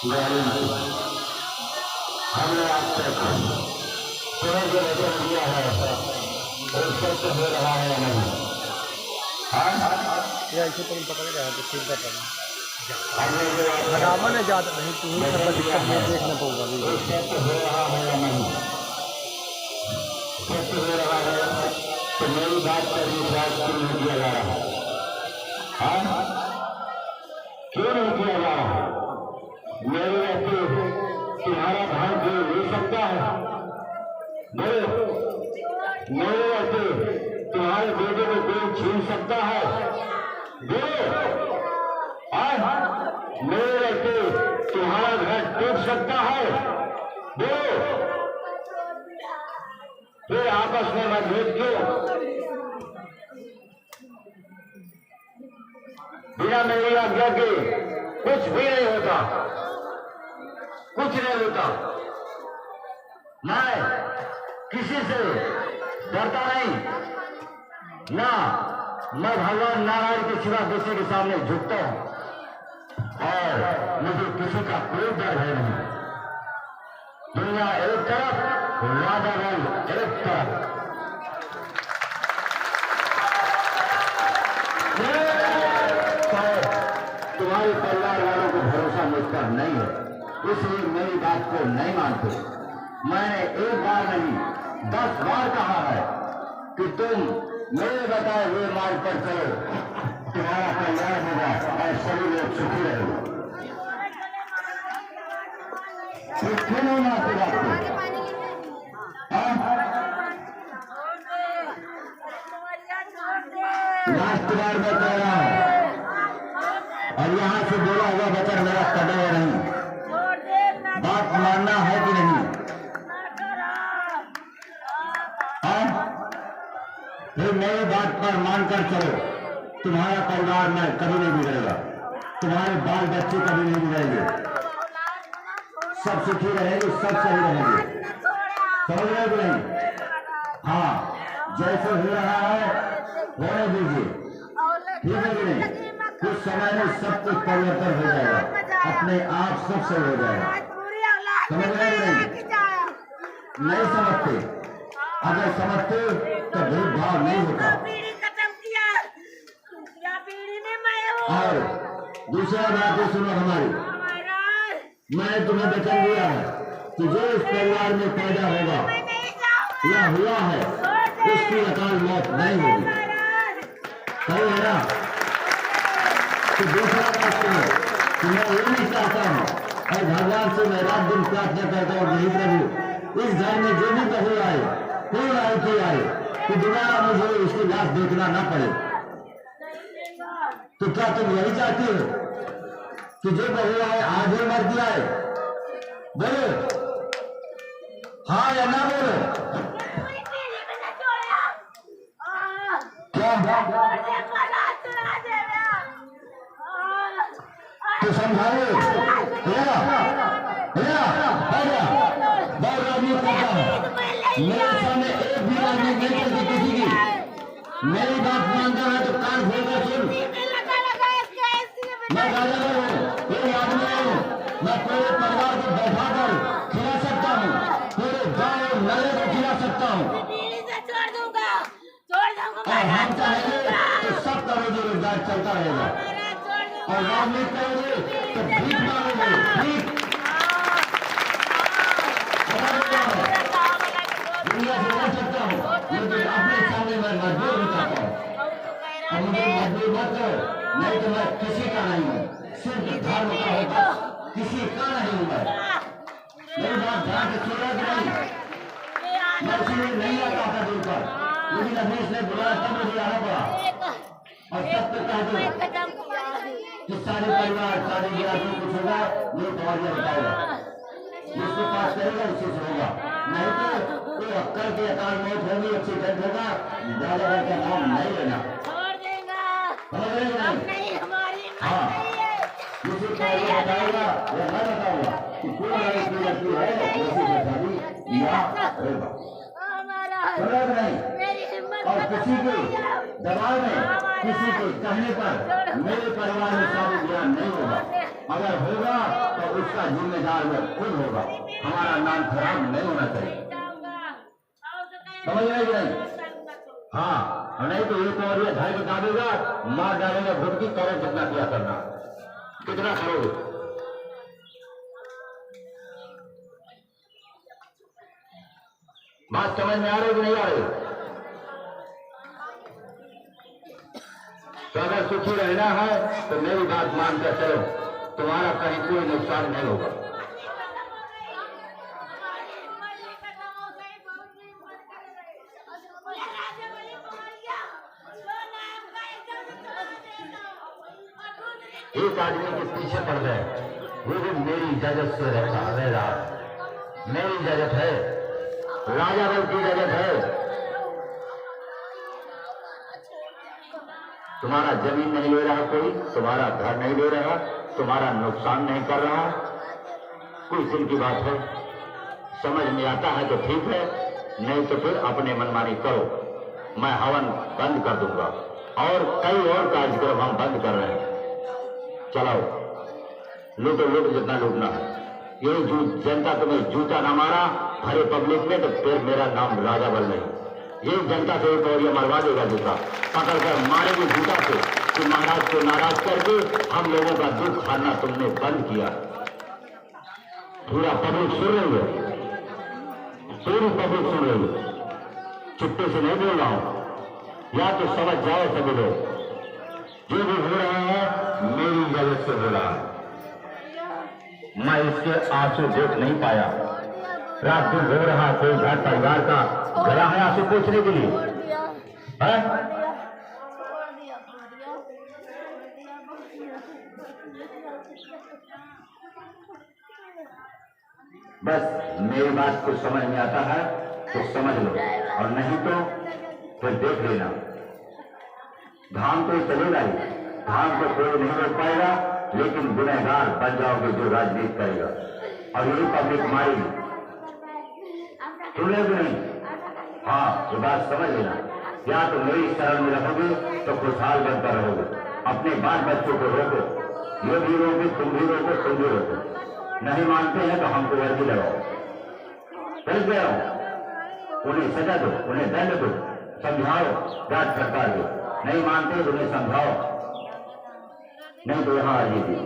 हमने आज तक पूरा जो वचन दिया है वो सत्य हो रहा है या नहीं? या इसे तुम पकड़ रहे हो तो चिंता करना हमने जो रावण है ज्यादा नहीं तू ही सबका दिक्कत में देखना पड़ेगा वो सत्य हो रहा है या नहीं? सत्य हो रहा है तो मेरी बात पर विश्वास क्यों नहीं किया जा रहा? क्यों नहीं किया जा रहा? मेरे रहते तुम्हारा भाग जो ले सकता है? बोलो, मेरे रहते तुम्हारे बेटे को कोई छीन सकता है? बोलो, मेरे रहते तुम्हारा घर टूट सकता है? बोलो, फिर आपस में मतभेद क्यों? बिना मेरी आज्ञा के कुछ भी नहीं होता, कुछ नहीं होता। मैं किसी से डरता नहीं, ना मैं भगवान नारायण के सिवा दूसरे के सामने झुकता हूं और मुझे किसी का कोई डर है नहीं। दुनिया एक तरफ, राधा बल एक तरफ। तुम्हारे परिवार वालों को भरोसा मुझ पर नहीं है, इसलिए मेरी बात को नहीं मानते। मैंने एक बार नहीं 10 बार कहा है कि तुम मेरे बताए हुए मार्ग पर चलो, तुम्हारा कल्याण होगा और सभी लोग सुखी रहेंगे। क्यों नहीं मानते बात को? लास्ट बार मैं कह रहा हूं और यहाँ से बोला हुआ वचन मेरा कदम नहीं। बात मानना है कि नहीं? फिर मेरी बात पर मानकर चलो, तुम्हारा परिवार में कभी नहीं बिगड़ेगा, तुम्हारे बाल बच्चे कभी नहीं बिगड़ेंगे, सब सुखी रहेंगे, सब सही रहेंगे। समझ रहे कि नहीं? हाँ, जैसे हो रहा है होने दीजिए, ठीक है कि नहीं? कुछ समय में सब कुछ परिवर्तन हो जाएगा, अपने आप सब सही हो जाएगा। समझ रहे कि नहीं? नहीं समझते? अगर समझते तो भेदभाव नहीं होता। और दूसरा बात सुनो हमारी, मैंने तुम्हें वचन दिया है कि जो इस परिवार में पैदा होगा या हुआ है उसकी अकाल मौत नहीं होगी। सही है ना? तो दूसरा बात सुनो कि मैं ये नहीं चाहता हूँ और भगवान से मैं रात दिन प्रार्थना करता हूँ नहीं प्रभु, इस घर में जो भी बहू आए, कोई आए कोई आए, कि दोबारा मुझे उसकी लाश देखना ना पड़े। तो क्या तुम यही चाहते हो कि जो बहू आए आज ही मर दिया है? बोलो हाँ या ना बोलो। क्या तो समझाओ मेरे सामने एक भी आदमी नहीं करती किसी की। मेरी बात मानता है तो कान खोलकर सुन। मैं राजा हूँ, कोई आदमी नहीं हूँ। मैं पूरे परिवार को बैठा कर खिला सकता हूँ, पूरे गाँव नले को खिला सकता हूँ और हम चाहेंगे तो सबका रोजगार चलता रहेगा। और राजनीति करोगे तो भीख मांगोगे, भीख दुनिया से कर सकता हूँ, लेकिन अपने सामने मैं मजबूर हो जाता हूँ। और मुझे मजबूर मत करो, नहीं तो मैं किसी का नहीं हूँ, सिर्फ धर्म का होगा, किसी का नहीं हूँ मैं। मेरी बात ध्यान से सुन रहा कि नहीं? मैं इसलिए नहीं आता था दूर पर, लेकिन अभीश ने बुलाया तब मुझे आना पड़ा। और सब तो कह दो कि सारे परिवार सारे गिराजों कुछ होगा, वो तुम्हारी बताएगा, जिसको पास करेगा उसी से होगा। नहीं तो कोई अक्कर की अकाल मौत होगी, एक्सीडेंट होगा, ज्यादा का नाम नहीं लेना। हाँ, जिसे पहले बताएगा वो मैं बताऊंगा कि कोई लड़की लड़की है उसी से शादी या होगा। समझ नहीं? और किसी के दबाव में, किसी के कहने पर मेरे परिवार में शादी ब्याह नहीं होगा। अगर होगा तो उसका जिम्मेदार वो खुद होगा। हमारा नाम खराब नहीं होना चाहिए, समझ रहे कि नहीं? हाँ, नहीं तो एक और ये ढाई बता देगा, मार डालेगा भुटकी। करो जितना किया करना, कितना करोगे? बात समझ में आ रही कि नहीं आ रही? तो अगर सुखी रहना है तो मेरी बात मानकर चलो, तुम्हारा कहीं कोई नुकसान नहीं होगा। एक आदमी के पीछे पड़ गए, वो भी मेरी इजाजत से रह रहा, मेरी इजाजत है, राजा बल की इजाजत है। तुम्हारा जमीन नहीं ले रहा कोई, तुम्हारा घर नहीं ले रहा, तुम्हारा नुकसान नहीं कर रहा, कुछ दिन की बात है। समझ में आता है तो ठीक है, नहीं तो फिर अपने मनमानी करो। मैं हवन बंद कर दूंगा और कई और कार्यक्रम हम बंद कर रहे हैं। चलाओ, लूटो लूट जितना लूटना है। ये जनता तुम्हें जूता ना मारा भरे पब्लिक में तो फिर मेरा नाम राजा बल नहीं। ये जनता से एक और ये मरवा देगा जूता, पकड़ कर मारेगी जूता से कि महाराज को नाराज करके हम लोगों का दुख खाना तुमने बंद किया। पूरा पब्लिक सुन रही है, पूरी पब्लिक सुन रही है, चुप्पे से नहीं बोल रहा हूं। या तो समझ जाओ सभी लोग, जो भी हो रहा है मेरी इजाजत से हो रहा है। मैं इसके आंसू देख नहीं पाया। रात दिन हो रहा, कोई घर परिवार का गला है आंसू पूछने के लिए है? बस मेरी बात को समझ में आता है तो समझ लो, और नहीं तो फिर देख लेना। धाम तो चलेगा ही, धाम को कोई नहीं रोक पाएगा, लेकिन गुनहगार बन जाओगे जो राजनीति करेगा, और यही पब्लिक मारेगी। सुन भी नहीं? हाँ, ये बात समझ लेना। या तो मेरी शरण में रहोगे तो खुशहाल बनकर रहोगे, अपने बाल बच्चों को रोको, ये भी रोको, तुम भी रोको, तुम भी रोको। नहीं मानते हैं तो हमको वर्दी लगाओ, चल गया हो, उन्हें सजा दो, उन्हें दंड दो, समझाओ राज्य सरकार को। नहीं मानते तो उन्हें समझाओ, नहीं तो यहाँ आ जाइए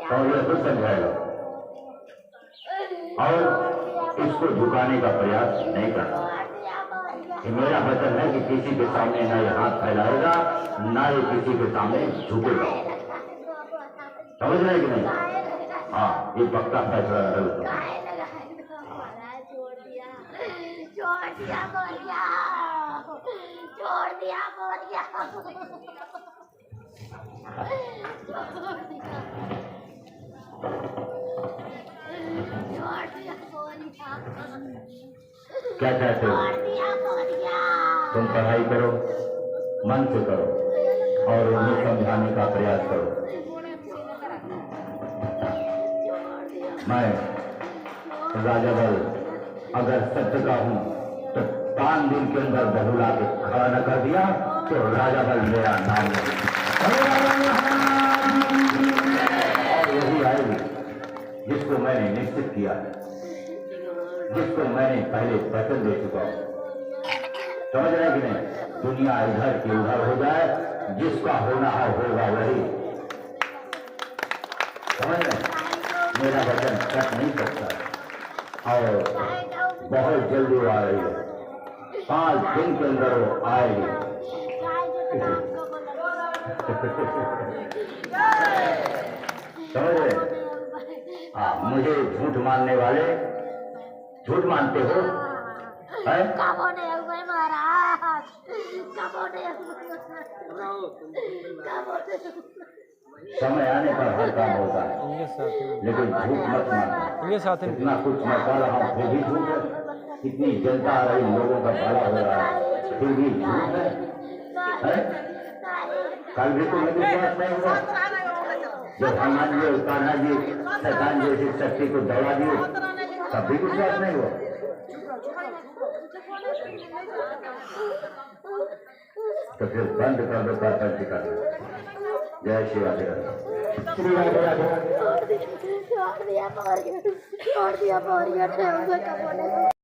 और ये कुछ समझाएगा। और इसको झुकाने का प्रयास नहीं करना। ये मेरा वचन है कि किसी के सामने ना ये हाथ फैलाएगा, ना ये किसी के सामने झुकेगा। समझ रहे कि नहीं? हाँ, ये पक्का फैसला है। छोड़ दिया क्या चाहते हो? तुम पढ़ाई करो, मन से करो और उन्हें समझाने का प्रयास करो। मैं राजा बल अगर सत्य का हूं तो 5 दिन के अंदर बहुला के खड़ा न कर दिया तो राजा बल मेरा नाम नहीं। और यही आएगी जिसको मैंने निश्चित किया है, जिसको मैंने पहले वचन दे चुका हूं। समझ रहे कि नहीं? दुनिया इधर की उधर हो जाए, जिसका होना है होगा वही। समझ रहे? मेरा वचन कट नहीं सकता और बहुत जल्दी वो आ रही है। 5 दिन के अंदर वो आएगी। समझ रहे? हाँ, मुझे झूठ मानने वाले झूठ मानते हो? समय आने पर हर काम होता है, लेकिन झूठ मत मानना। इतना कुछ मैं कह रहा हूँ फिर भी झूठ है। इतनी जनता आ रही, लोगों का भला हो रहा है, फिर भी झूठ है? कल भी तो मेरे विश्वास नहीं हुआ जब हनुमान जी और कान्हा जी शैतान जैसी शक्ति को दौड़ा दिए, तब भी विश्वास नहीं हुआ। तो फिर बंद कर दो, कर जय श्री राधे राधे। छोड़ दिया छोड़ दिया छोड़ दिया छोड़ दिया